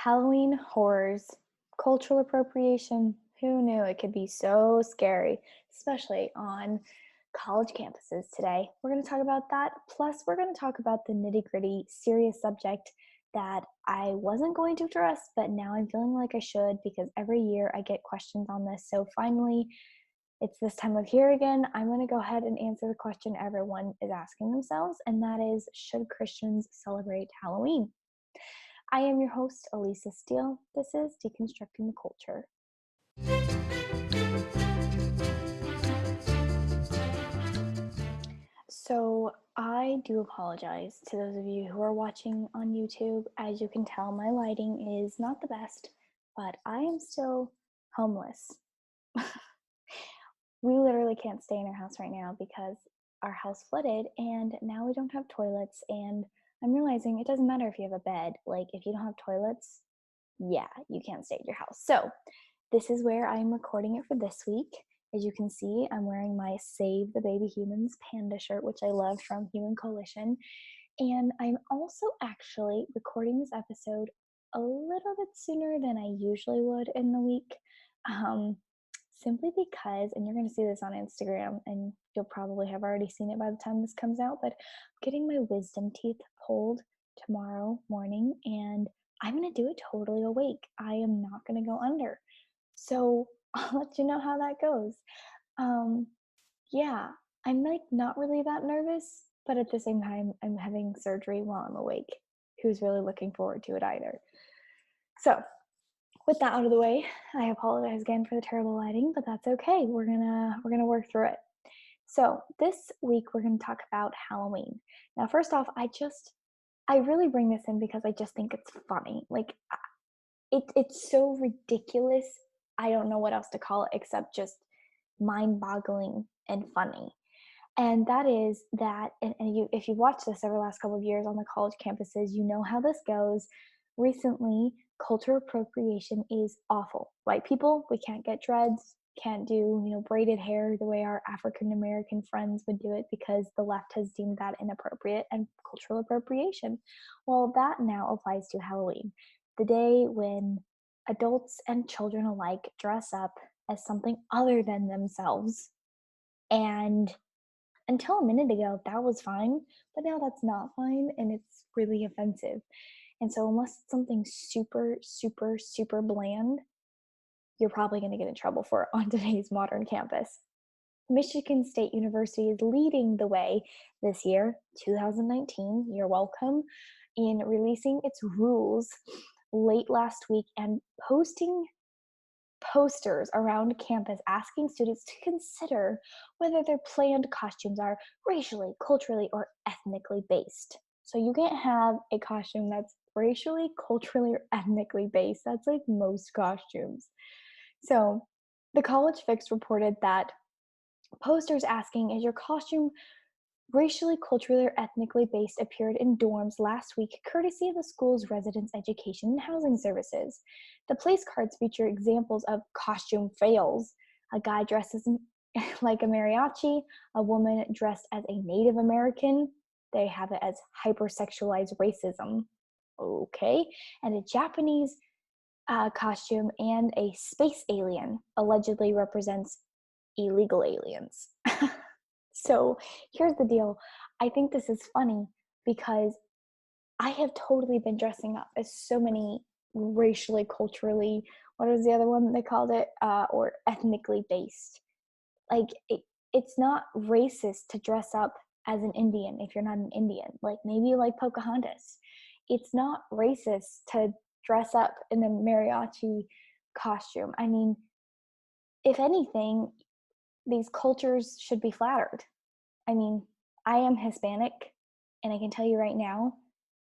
Halloween horrors, cultural appropriation. Who knew it could be so scary, especially on college campuses today? We're going to talk about that. Plus, we're going to talk about the nitty gritty, serious subject that I wasn't going to address, but now I'm feeling like I should because every year I get questions on this. So finally, it's this time of year again. I'm going to go ahead and answer the question everyone is asking themselves, and that is, should Christians celebrate Halloween? I am your host, Elisa Steele. This is Deconstructing the Culture. So, I do apologize to those of you who are watching on YouTube. As you can tell, my lighting is not the best, but I am still homeless. We literally can't stay in our house right now because our house flooded and now we don't have toilets. And I'm realizing it doesn't matter if you have a bed. Like, if you don't have toilets, yeah, you can't stay at your house. So this is where I'm recording it for this week. As you can see, I'm wearing my Save the Baby Humans panda shirt, which I love, from Human Coalition. And I'm also actually recording this episode a little bit sooner than I usually would in the week. Simply because, and you're going to see this on Instagram, and you'll probably have already seen it by the time this comes out, but I'm getting my wisdom teeth pulled tomorrow morning, and I'm going to do it totally awake. I am not going to go under. So I'll let you know how that goes. Yeah, I'm like not really that nervous, but at the same time, I'm having surgery while I'm awake. Who's really looking forward to it either? So with that out of the way, I apologize again for the terrible lighting, but that's okay. We're gonna work through it. So this week we're gonna talk about Halloween. Now, first off, I really bring this in because I just think it's funny. Like, it's so ridiculous. I don't know what else to call it except just mind-boggling and funny. And that is that, and if you watch this over the last couple of years on the college campuses, you know how this goes. Recently, cultural appropriation is awful. White people, we can't get dreads, can't do, braided hair the way our African American friends would do it because the left has deemed that inappropriate and cultural appropriation. Well, that now applies to Halloween, the day when adults and children alike dress up as something other than themselves. And until a minute ago, that was fine, but now that's not fine and it's really offensive. And so, unless it's something super, super, super bland, you're probably going to get in trouble for it on today's modern campus. Michigan State University is leading the way this year, 2019. You're welcome, in releasing its rules late last week and posting posters around campus asking students to consider whether their planned costumes are racially, culturally, or ethnically based. So you can't have a costume that's racially, culturally, or ethnically based. That's like most costumes. So the College Fix reported that posters asking, is your costume racially, culturally, or ethnically based, appeared in dorms last week, courtesy of the school's residence education and housing services. The place cards feature examples of costume fails: a guy dressed as like a mariachi, a woman dressed as a Native American. They have it as hypersexualized racism. Okay. And a Japanese costume and a space alien allegedly represents illegal aliens. So here's the deal. I think this is funny because I have totally been dressing up as so many racially, culturally, what was the other one they called it? Or ethnically based. Like, it's not racist to dress up as an Indian if you're not an Indian. Like, maybe you like Pocahontas. It's not racist to dress up in a mariachi costume. I mean, if anything, these cultures should be flattered. I mean, I am Hispanic, and I can tell you right now,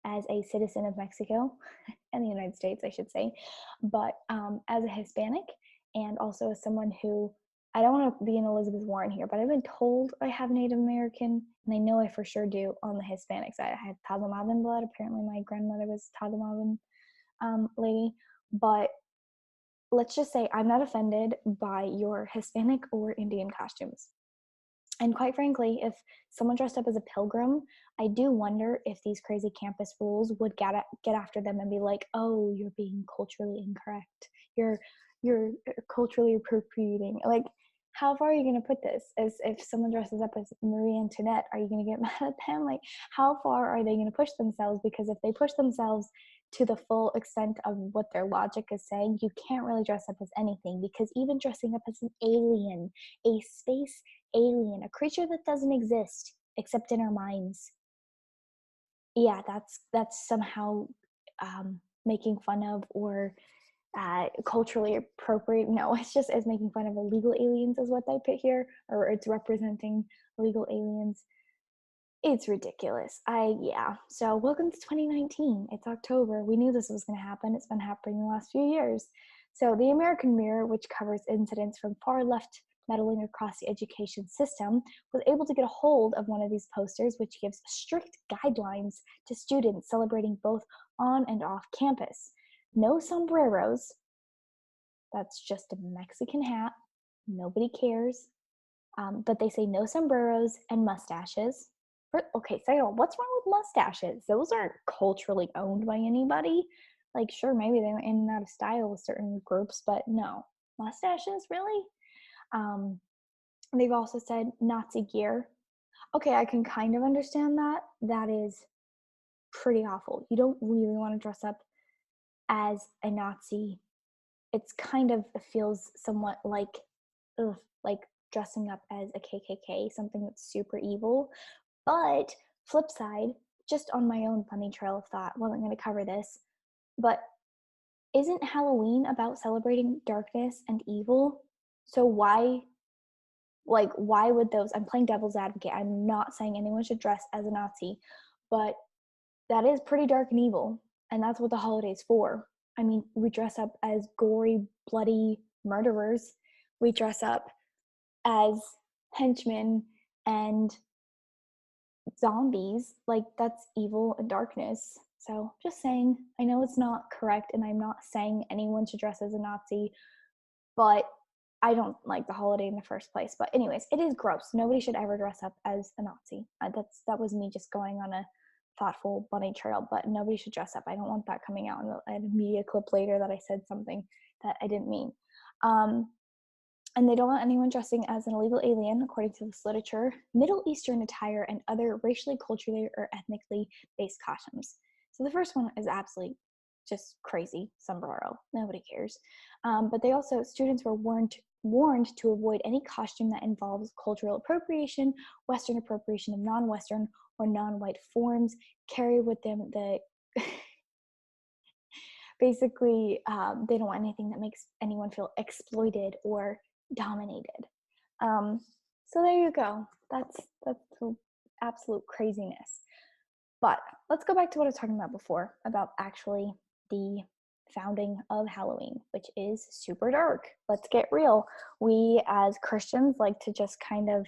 as a citizen of Mexico and the United States, I should say, but as a Hispanic and also as someone who, I don't want to be an Elizabeth Warren here, but I've been told I have Native American, and I know I for sure do on the Hispanic side. I have Tagalog blood. Apparently, my grandmother was Tagalog lady, but let's just say I'm not offended by your Hispanic or Indian costumes. And quite frankly, if someone dressed up as a pilgrim, I do wonder if these crazy campus rules would get after them and be like, "Oh, you're being culturally incorrect. You're culturally appropriating." Like, how far are you going to put this? As if someone dresses up as Marie Antoinette, are you going to get mad at them? Like, how far are they going to push themselves? Because if they push themselves to the full extent of what their logic is saying, you can't really dress up as anything, because even dressing up as an alien, a space alien, a creature that doesn't exist except in our minds, yeah, that's somehow making fun of, or culturally appropriate. No, it's making fun of illegal aliens is what they put here, or it's representing illegal aliens. It's ridiculous. Yeah. So welcome to 2019. It's October. We knew this was going to happen. It's been happening the last few years. So the American Mirror, which covers incidents from far left meddling across the education system, was able to get a hold of one of these posters, which gives strict guidelines to students celebrating both on and off campus. No sombreros. That's just a Mexican hat. Nobody cares. But they say no sombreros and mustaches. Okay, so what's wrong with mustaches? Those aren't culturally owned by anybody. Like, sure, maybe they went in and out of style with certain groups, but no. Mustaches, really? Um, they've also said Nazi gear. Okay, I can kind of understand that. That is pretty awful. You don't really want to dress up as a Nazi. It's kind of, it feels somewhat like, ugh, like dressing up as a KKK, something that's super evil. But flip side, just on my own funny trail of thought, wasn't going to cover this, but isn't Halloween about celebrating darkness and evil? So why would those, I'm playing devil's advocate, I'm not saying anyone should dress as a Nazi, but that is pretty dark and evil, and that's what the holiday's for. I mean, we dress up as gory, bloody murderers. We dress up as henchmen and zombies. Like, that's evil and darkness. So just saying, I know it's not correct, and I'm not saying anyone should dress as a Nazi, but I don't like the holiday in the first place. But anyways, it is gross. Nobody should ever dress up as a Nazi. That was me just going on a thoughtful bunny trail, but nobody should dress up. I don't want that coming out in a media clip later that I said something that I didn't mean. And they don't want anyone dressing as an illegal alien, according to this literature, Middle Eastern attire, and other racially, culturally, or ethnically based costumes. So the first one is absolutely just crazy, sombrero. Nobody cares. But they also, students were warned to avoid any costume that involves cultural appropriation, Western appropriation of non-Western or non-white forms, carry with them the basically they don't want anything that makes anyone feel exploited or dominated. So there you go. That's absolute craziness. But let's go back to what I was talking about before, about actually the founding of Halloween, which is super dark. Let's get real. We as Christians like to just kind of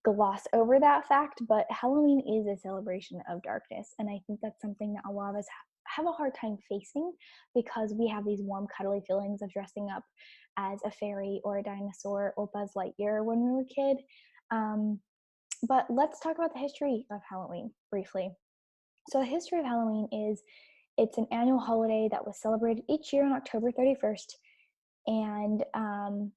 gloss over that fact, but Halloween is a celebration of darkness, and I think that's something that a lot of us have a hard time facing, because we have these warm, cuddly feelings of dressing up as a fairy or a dinosaur or Buzz Lightyear when we were a kid. But let's talk about the history of Halloween briefly. So the history of Halloween is, it's an annual holiday that was celebrated each year on October 31st. And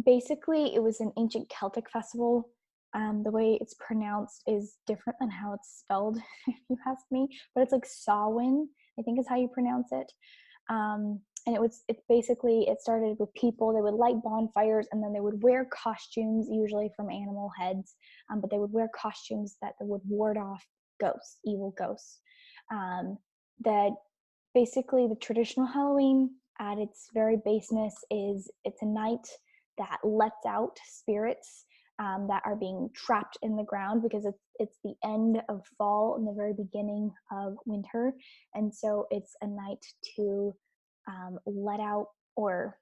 basically, it was an ancient Celtic festival. The way it's pronounced is different than how it's spelled, if you ask me. But it's like Samhain, I think is how you pronounce it. And it started with people. They would light bonfires, and then they would wear costumes, usually from animal heads. But they would wear costumes that would ward off ghosts, evil ghosts. That basically, the traditional Halloween at its very baseness is, it's a night that lets out spirits that are being trapped in the ground, because it's the end of fall and the very beginning of winter. And so it's a night to let out, or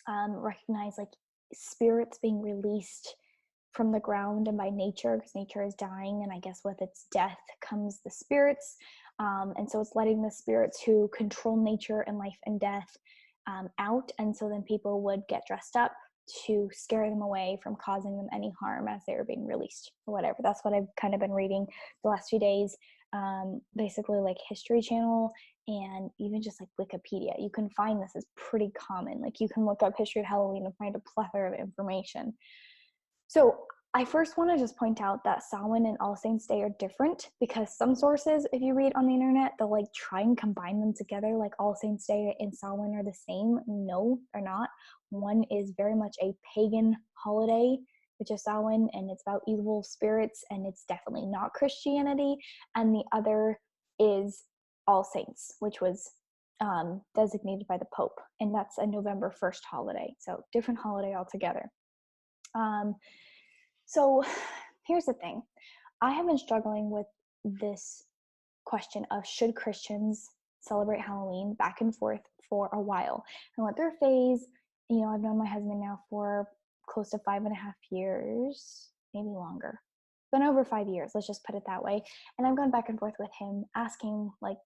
recognize, like, spirits being released from the ground and by nature, because nature is dying, and I guess with its death comes the spirits. And so it's letting the spirits who control nature and life and death out. And so then people would get dressed up to scare them away from causing them any harm as they were being released or whatever. That's what I've kind of been reading the last few days. Basically like History Channel and even just like Wikipedia. You can find this is pretty common. Like you can look up history of Halloween and find a plethora of information. So I first want to just point out that Samhain and All Saints Day are different because some sources, if you read on the internet, they'll like try and combine them together, like All Saints Day and Samhain are the same. No, they're not. One is very much a pagan holiday, which is Samhain, and it's about evil spirits, and it's definitely not Christianity. And the other is All Saints, which was designated by the Pope, and that's a November 1st holiday. So different holiday altogether. So here's the thing. I have been struggling with this question of should Christians celebrate Halloween back and forth for a while. I went through a phase, I've known my husband now for close to 5.5 years, maybe longer. Been over 5 years, let's just put it that way. And I've gone back and forth with him asking like,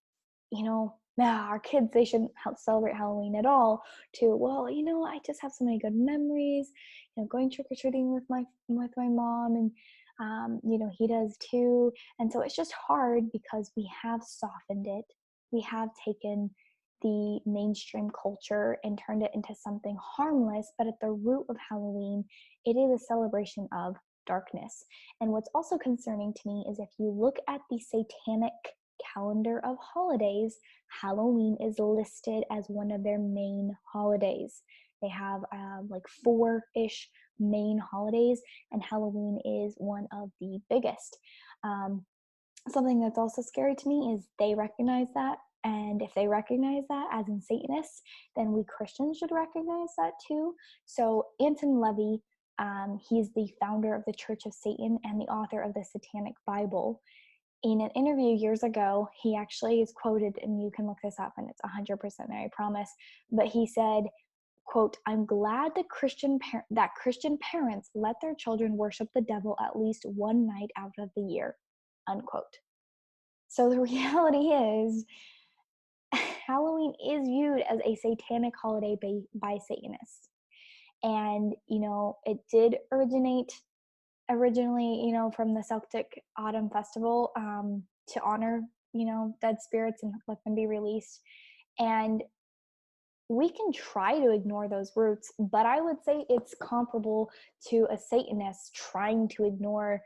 our kids, they shouldn't celebrate Halloween at all, to, well, I just have so many good memories, going trick-or-treating with my mom, and he does too. And so it's just hard because we have softened it. We have taken the mainstream culture and turned it into something harmless, but at the root of Halloween, it is a celebration of darkness. And what's also concerning to me is if you look at the satanic calendar of holidays, Halloween is listed as one of their main holidays. They have like 4-ish main holidays, and Halloween is one of the biggest. Something that's also scary to me is they recognize that, and if they recognize that as in Satanists, then we Christians should recognize that too. So Anton LaVey, he's the founder of the Church of Satan and the author of the Satanic Bible. In an interview years ago, he actually is quoted, and you can look this up and it's 100% there, I promise, but he said, quote, "I'm glad that Christian parents let their children worship the devil at least one night out of the year," unquote. So the reality is, Halloween is viewed as a satanic holiday by Satanists. And, it did originally, from the Celtic Autumn Festival, to honor, dead spirits and let them be released. And we can try to ignore those roots, but I would say it's comparable to a Satanist trying to ignore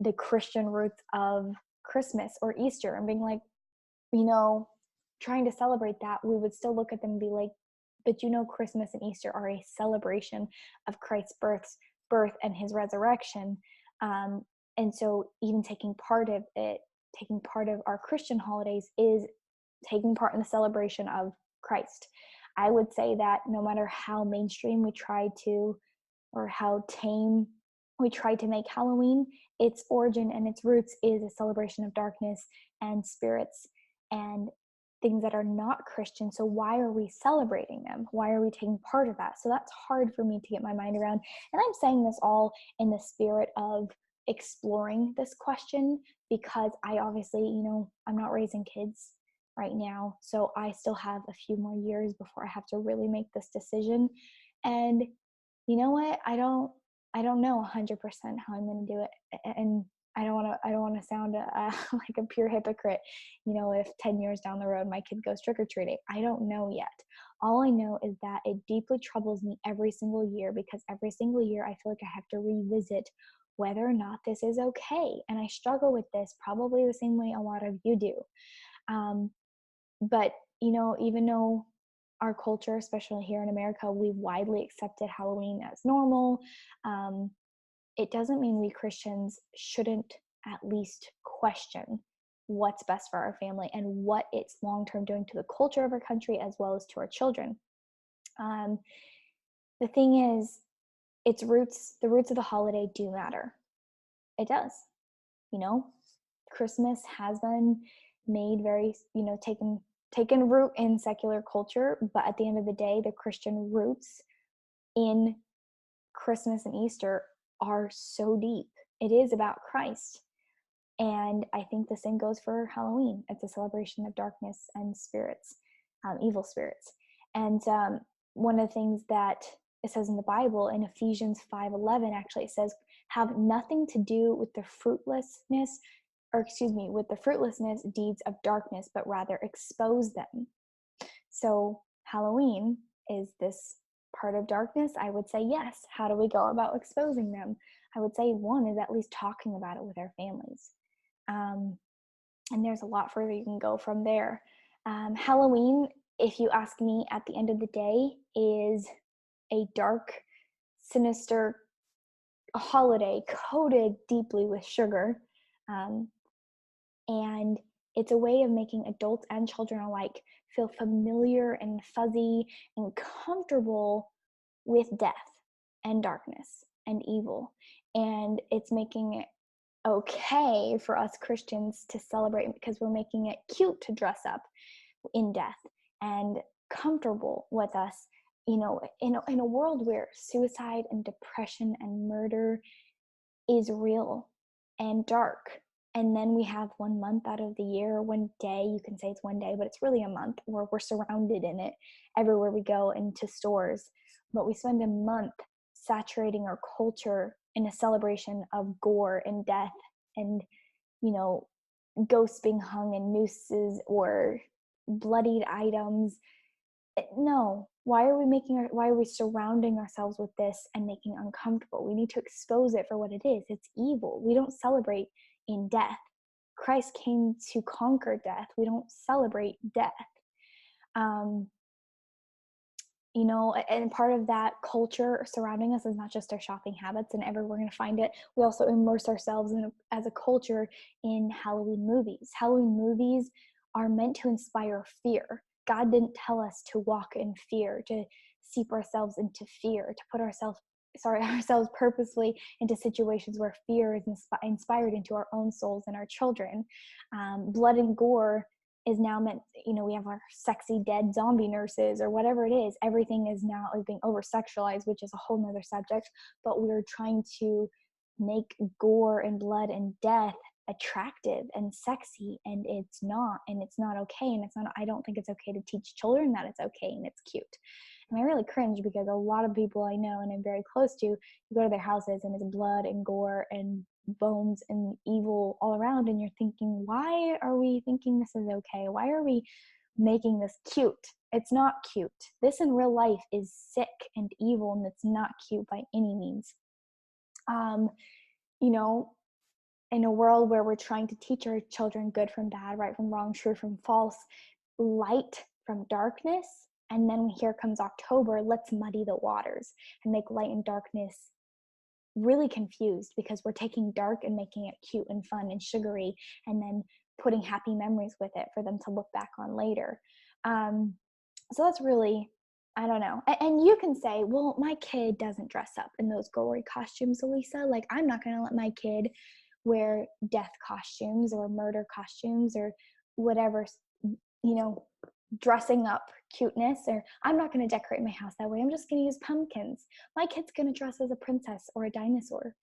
the Christian roots of Christmas or Easter and being like, trying to celebrate that. We would still look at them and be like, but Christmas and Easter are a celebration of Christ's birth and his resurrection. And so even taking part of our Christian holidays is taking part in the celebration of Christ. I would say that no matter how mainstream we try to, or how tame we try to make Halloween, its origin and its roots is a celebration of darkness and spirits and things that are not Christian. So why are we celebrating them? Why are we taking part of that? So that's hard for me to get my mind around. And I'm saying this all in the spirit of exploring this question because I obviously, I'm not raising kids right now. So I still have a few more years before I have to really make this decision. And you know what? I don't know 100% how I'm going to do it. And I don't want to sound like a pure hypocrite, if 10 years down the road my kid goes trick-or-treating. I don't know yet. All I know is that it deeply troubles me every single year because every single year I feel like I have to revisit whether or not this is okay. And I struggle with this probably the same way a lot of you do. But, even though our culture, especially here in America, we've widely accepted Halloween as normal, it doesn't mean we Christians shouldn't at least question what's best for our family and what it's long-term doing to the culture of our country as well as to our children. The thing is, the roots of the holiday do matter. It does. Christmas has been made very, taken root in secular culture, but at the end of the day, the Christian roots in Christmas and Easter are so deep. It is about Christ. And I think the same goes for Halloween. It's a celebration of darkness and spirits, evil spirits. And one of the things that it says in the Bible, in Ephesians 5:11, actually, it says, have nothing to do with the fruitlessness, with the fruitlessness deeds of darkness, but rather expose them. So Halloween, is this part of darkness? I would say yes. How do we go about exposing them? I would say one is at least talking about it with our families. And there's a lot further you can go from there. Halloween, if you ask me, at the end of the day, is a dark, sinister holiday coated deeply with sugar. And it's a way of making adults and children alike feel familiar and fuzzy and comfortable with death and darkness and evil. And it's making it okay for us Christians to celebrate because we're making it cute to dress up in death and comfortable with us, in a world where suicide and depression and murder is real and dark. And then we have 1 month out of the year, one day, you can say it's one day, but it's really a month where we're surrounded in it everywhere we go, into stores. But we spend a month saturating our culture in a celebration of gore and death and, ghosts being hung in nooses or bloodied items. No. Why are we surrounding ourselves with this and making it uncomfortable? We need to expose it for what it is. It's evil. We don't celebrate in death. Christ came to conquer death. We don't celebrate death. And part of that culture surrounding us is not just our shopping habits and everywhere we're going to find it. We also immerse ourselves as a culture in Halloween movies. Halloween movies are meant to inspire fear. God didn't tell us to walk in fear, to seep ourselves into fear, to put ourselves purposely into situations where fear is inspired into our own souls and our children. Blood and gore is now meant, we have our sexy dead zombie nurses or whatever it is. Everything is now being over-sexualized, which is a whole nother subject, but we're trying to make gore and blood and death attractive and sexy, and it's not okay. And I don't think it's okay to teach children that it's okay and it's cute. And I really cringe because a lot of people I know and I'm very close to, you go to their houses and it's blood and gore and bones and evil all around, and you're thinking, why are we thinking this is okay? Why are we making this cute? It's not cute. This in real life is sick and evil, and it's not cute by any means. In a world where we're trying to teach our children good from bad, right from wrong, true from false, light from darkness, and then here comes October, let's muddy the waters and make light and darkness really confused, because we're taking dark and making it cute and fun and sugary, and then putting happy memories with it for them to look back on later. So that's really, I don't know. And you can say, well, my kid doesn't dress up in those gory costumes, Elisa. Like, I'm not going to let my kid wear death costumes or murder costumes or whatever, dressing up cuteness, or I'm not going to decorate my house that way. I'm just going to use pumpkins. My kid's going to dress as a princess or a dinosaur.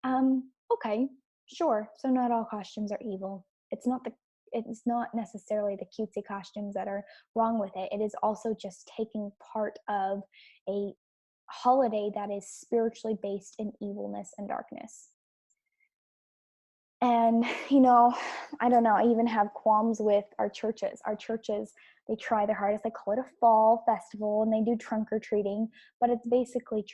Okay, sure. So not all costumes are evil. It's not necessarily the cutesy costumes that are wrong with it. It is also just taking part of a holiday that is spiritually based in evilness and darkness. And, I don't know, I even have qualms with our churches. Our churches, they try their hardest. They call it a fall festival and they do trunk or treating, but it's basically,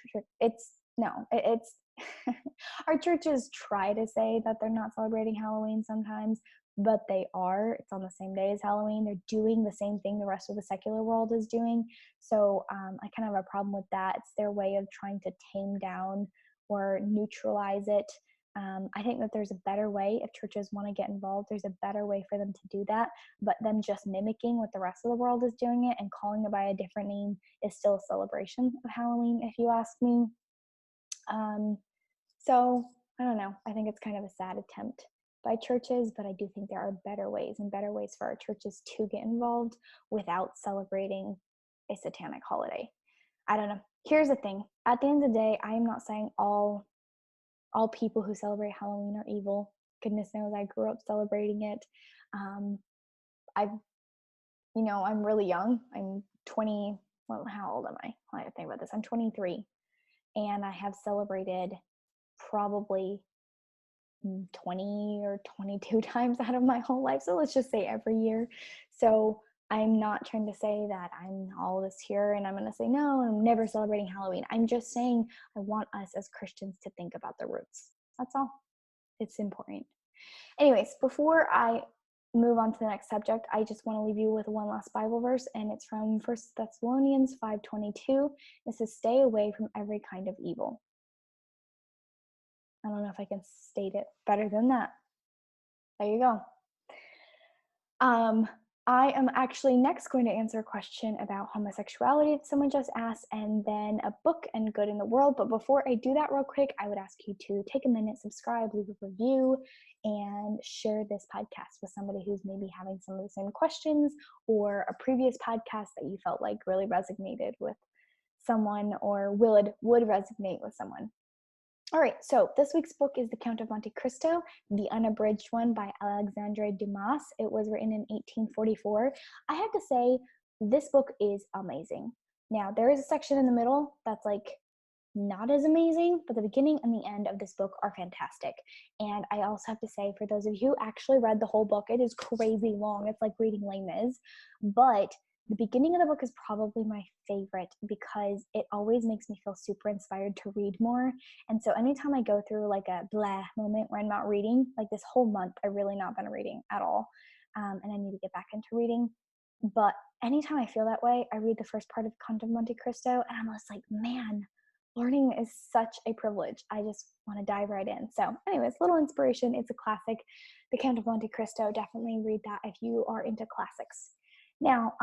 our churches try to say that they're not celebrating Halloween sometimes, but they are. It's on the same day as Halloween. They're doing the same thing the rest of the secular world is doing. So I kind of have a problem with that. It's their way of trying to tame down or neutralize it. I think that there's a better way. If churches want to get involved, there's a better way for them to do that. But them just mimicking what the rest of the world is doing it and calling it by a different name is still a celebration of Halloween, if you ask me. So I don't know. I think it's kind of a sad attempt by churches, but I do think there are better ways for our churches to get involved without celebrating a satanic holiday. I don't know. Here's the thing. At the end of the day, I am not saying all people who celebrate Halloween are evil. Goodness knows I grew up celebrating it. I'm really young. I'm 20, well, how old am I? I have to think about this. I'm 23, and I have celebrated probably 20 or 22 times out of my whole life. So let's just say every year. So I'm not trying to say that I'm all this here and I'm going to say, no, I'm never celebrating Halloween. I'm just saying I want us as Christians to think about the roots. That's all. It's important. Anyways, before I move on to the next subject, I just want to leave you with one last Bible verse, and it's from 1 Thessalonians 5:22. It says, stay away from every kind of evil. I don't know if I can state it better than that. There you go. I am actually next going to answer a question about homosexuality that someone just asked, and then a book and good in the world. But before I do that real quick, I would ask you to take a minute, subscribe, leave a review, and share this podcast with somebody who's maybe having some of the same questions, or a previous podcast that you felt like really resonated with someone or would resonate with someone. All right, so this week's book is The Count of Monte Cristo, the unabridged one by Alexandre Dumas. It was written in 1844. I have to say, this book is amazing. Now, there is a section in the middle that's like not as amazing, but the beginning and the end of this book are fantastic. And I also have to say, for those of you who actually read the whole book, it is crazy long. It's like reading Les Mis, but the beginning of the book is probably my favorite because it always makes me feel super inspired to read more. And so anytime I go through like a blah moment where I'm not reading, like this whole month, I've really not been reading at all. And I need to get back into reading. But anytime I feel that way, I read the first part of Count of Monte Cristo, and I'm just like, man, learning is such a privilege. I just want to dive right in. So anyways, little inspiration. It's a classic. The Count of Monte Cristo, definitely read that if you are into classics. Now,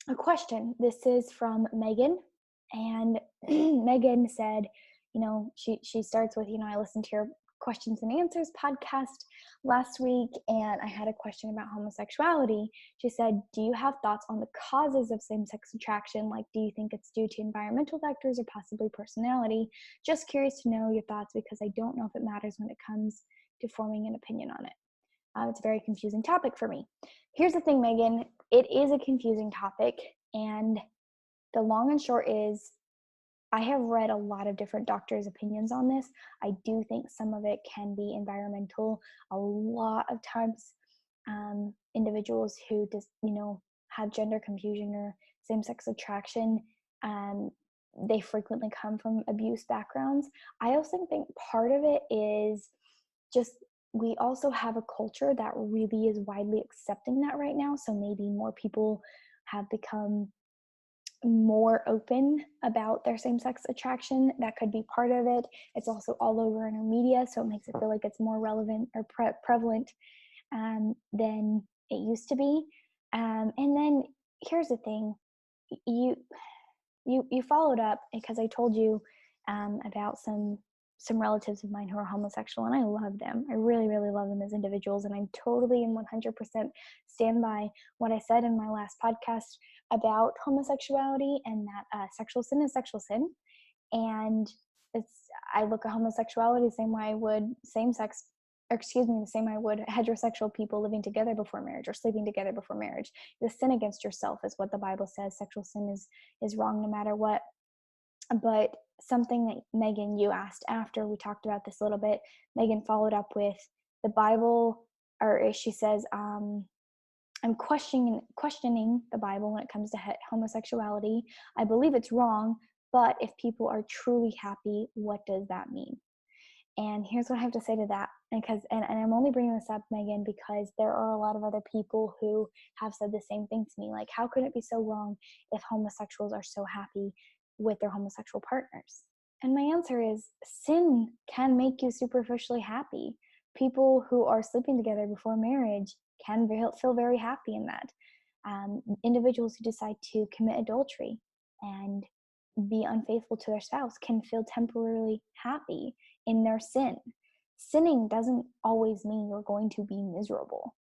a question. This is from Megan, and Megan said, she starts with, I listened to your questions and answers podcast last week, and I had a question about homosexuality. She said, do you have thoughts on the causes of same-sex attraction? Like, do you think it's due to environmental factors or possibly personality? Just curious to know your thoughts because I don't know if it matters when it comes to forming an opinion on it. It's a very confusing topic for me. Here's the thing, Megan. It is a confusing topic, and the long and short is I have read a lot of different doctors' opinions on this. I do think some of it can be environmental. A lot of times, individuals who just, have gender confusion or same-sex attraction, they frequently come from abuse backgrounds. I also think part of it is just we also have a culture that really is widely accepting that right now. So maybe more people have become more open about their same-sex attraction. That could be part of it. It's also all over in our media, so it makes it feel like it's more relevant or prevalent than it used to be. And then here's the thing. You followed up because I told you about some relatives of mine who are homosexual, and I love them. I really, really love them as individuals, and I'm totally and 100% stand by what I said in my last podcast about homosexuality and that sexual sin is sexual sin. And I look at homosexuality the same way I would the same way I would heterosexual people living together before marriage or sleeping together before marriage. The sin against yourself is what the Bible says. Sexual sin is wrong no matter what. But something that Megan, you asked after we talked about this a little bit, Megan followed up with the Bible, or she says, I'm questioning the Bible when it comes to homosexuality. I believe it's wrong, but if people are truly happy, what does that mean? And here's what I have to say to that. And I'm only bringing this up, Megan, because there are a lot of other people who have said the same thing to me. Like, how could it be so wrong if homosexuals are so happy with their homosexual partners? And my answer is sin can make you superficially happy. People who are sleeping together before marriage can feel very happy in that. Individuals who decide to commit adultery and be unfaithful to their spouse can feel temporarily happy in their sin. Sinning doesn't always mean you're going to be miserable.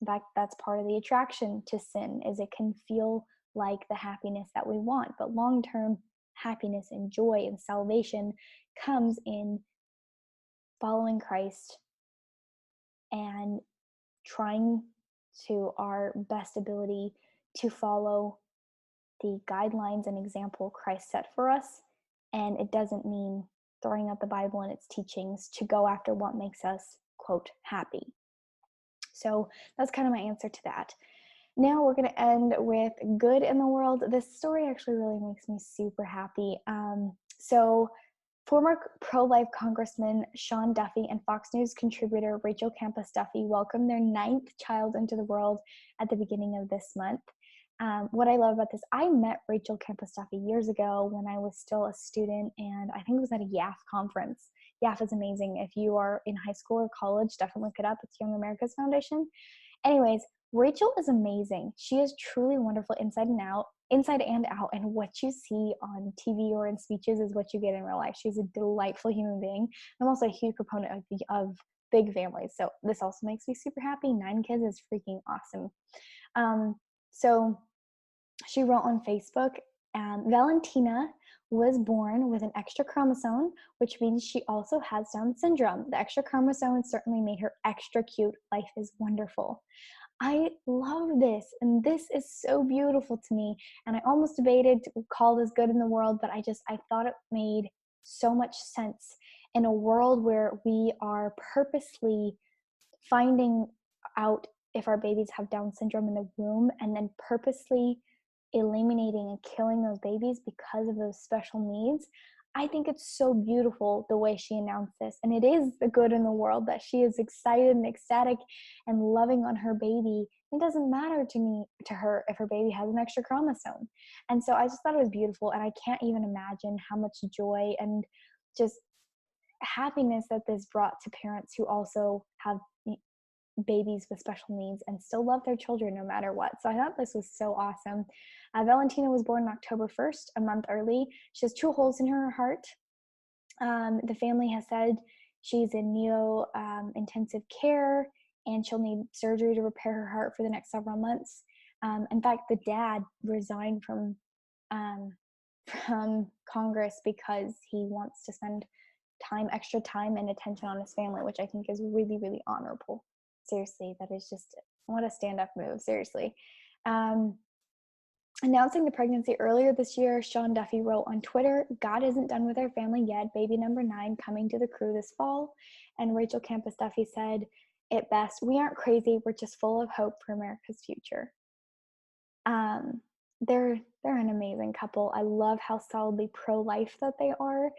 In fact, that's part of the attraction to sin, is it can feel like the happiness that we want. But long-term happiness and joy and salvation comes in following Christ and trying to our best ability to follow the guidelines and example Christ set for us. And it doesn't mean throwing out the Bible and its teachings to go after what makes us, quote, happy. So that's kind of my answer to that. Now we're going to end with good in the world. This story actually really makes me super happy. So former pro-life Congressman Sean Duffy and Fox News contributor Rachel Campos Duffy welcomed their 9th child into the world at the beginning of this month. What I love about this, I met Rachel Campos Duffy years ago when I was still a student, and I think it was at a YAF conference. YAF is amazing. If you are in high school or college, definitely look it up. It's Young America's Foundation. Anyways, Rachel is amazing. She is truly wonderful inside and out, and what you see on TV or in speeches is what you get in real life. She's a delightful human being. I'm also a huge proponent of big families, so this also makes me super happy. 9 kids is freaking awesome. So she wrote on Facebook, Valentina was born with an extra chromosome, which means she also has Down syndrome. The extra chromosome certainly made her extra cute. Life is wonderful. I love this, and this is so beautiful to me. And I almost debated to call this good in the world, but I thought it made so much sense in a world where we are purposely finding out if our babies have Down syndrome in the womb and then purposely eliminating and killing those babies because of those special needs. I think it's so beautiful the way she announced this, and it is the good in the world that she is excited and ecstatic and loving on her baby. It doesn't matter to her if her baby has an extra chromosome. And so I just thought it was beautiful, and I can't even imagine how much joy and just happiness that this brought to parents who also have babies with special needs and still love their children no matter what. So I thought this was so awesome. Valentina was born October 1st, a month early. She has 2 holes in her heart. The family has said she's in intensive care and she'll need surgery to repair her heart for the next several months. In fact, the dad resigned from Congress because he wants to spend extra time and attention on his family, which I think is really, really honorable. Seriously, that is just what a stand-up move, seriously. Announcing the pregnancy earlier this year, Sean Duffy wrote on Twitter, God isn't done with our family yet, baby number 9 coming to the crew this fall. And Rachel Campos Duffy said it best, we aren't crazy, we're just full of hope for America's future. They're an amazing couple. I love how solidly pro-life that they are.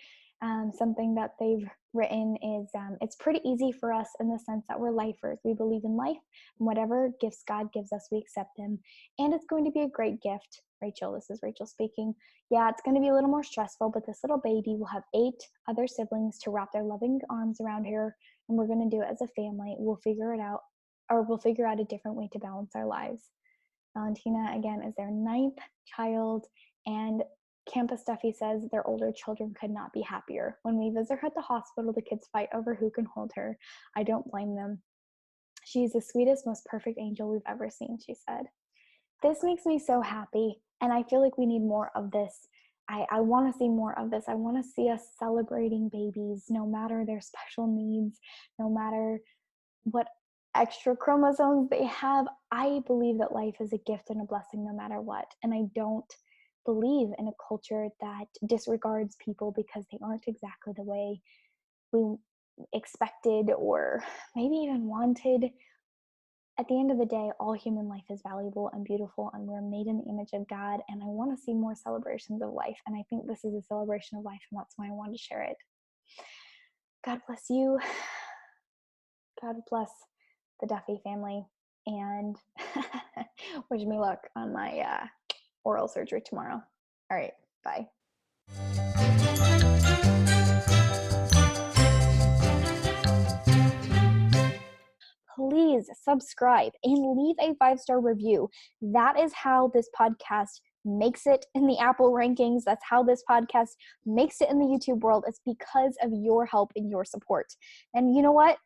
Something that they've written is it's pretty easy for us in the sense that we're lifers. We believe in life, and whatever gifts God gives us, we accept them. And it's going to be a great gift. Rachel, this is Rachel speaking. Yeah, it's going to be a little more stressful, but this little baby will have 8 other siblings to wrap their loving arms around her, and we're going to do it as a family. We'll figure it out, or we'll figure out a different way to balance our lives. Valentina, again, is their 9th child, and Campos Duffy says their older children could not be happier. When we visit her at the hospital, the kids fight over who can hold her. I don't blame them. She's the sweetest, most perfect angel we've ever seen, she said. This makes me so happy, and I feel like we need more of this. I want to see more of this. I want to see us celebrating babies, no matter their special needs, no matter what extra chromosomes they have. I believe that life is a gift and a blessing no matter what, and I don't believe in a culture that disregards people because they aren't exactly the way we expected or maybe even wanted. At the end of the day, all human life is valuable and beautiful, and we're made in the image of God, and I want to see more celebrations of life, and I think this is a celebration of life, and that's why I wanted to share it. God bless you. God bless the Duffy family, and wish me luck on my oral surgery tomorrow. All right, bye. Please subscribe and leave a 5-star review. That is how this podcast makes it in the Apple rankings. That's how this podcast makes it in the YouTube world. It's because of your help and your support. And you know what?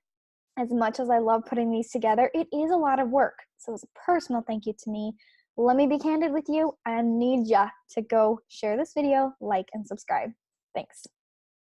As much as I love putting these together, it is a lot of work. So as a personal thank you to me, let me be candid with you. I need ya to go share this video, like, and subscribe. Thanks.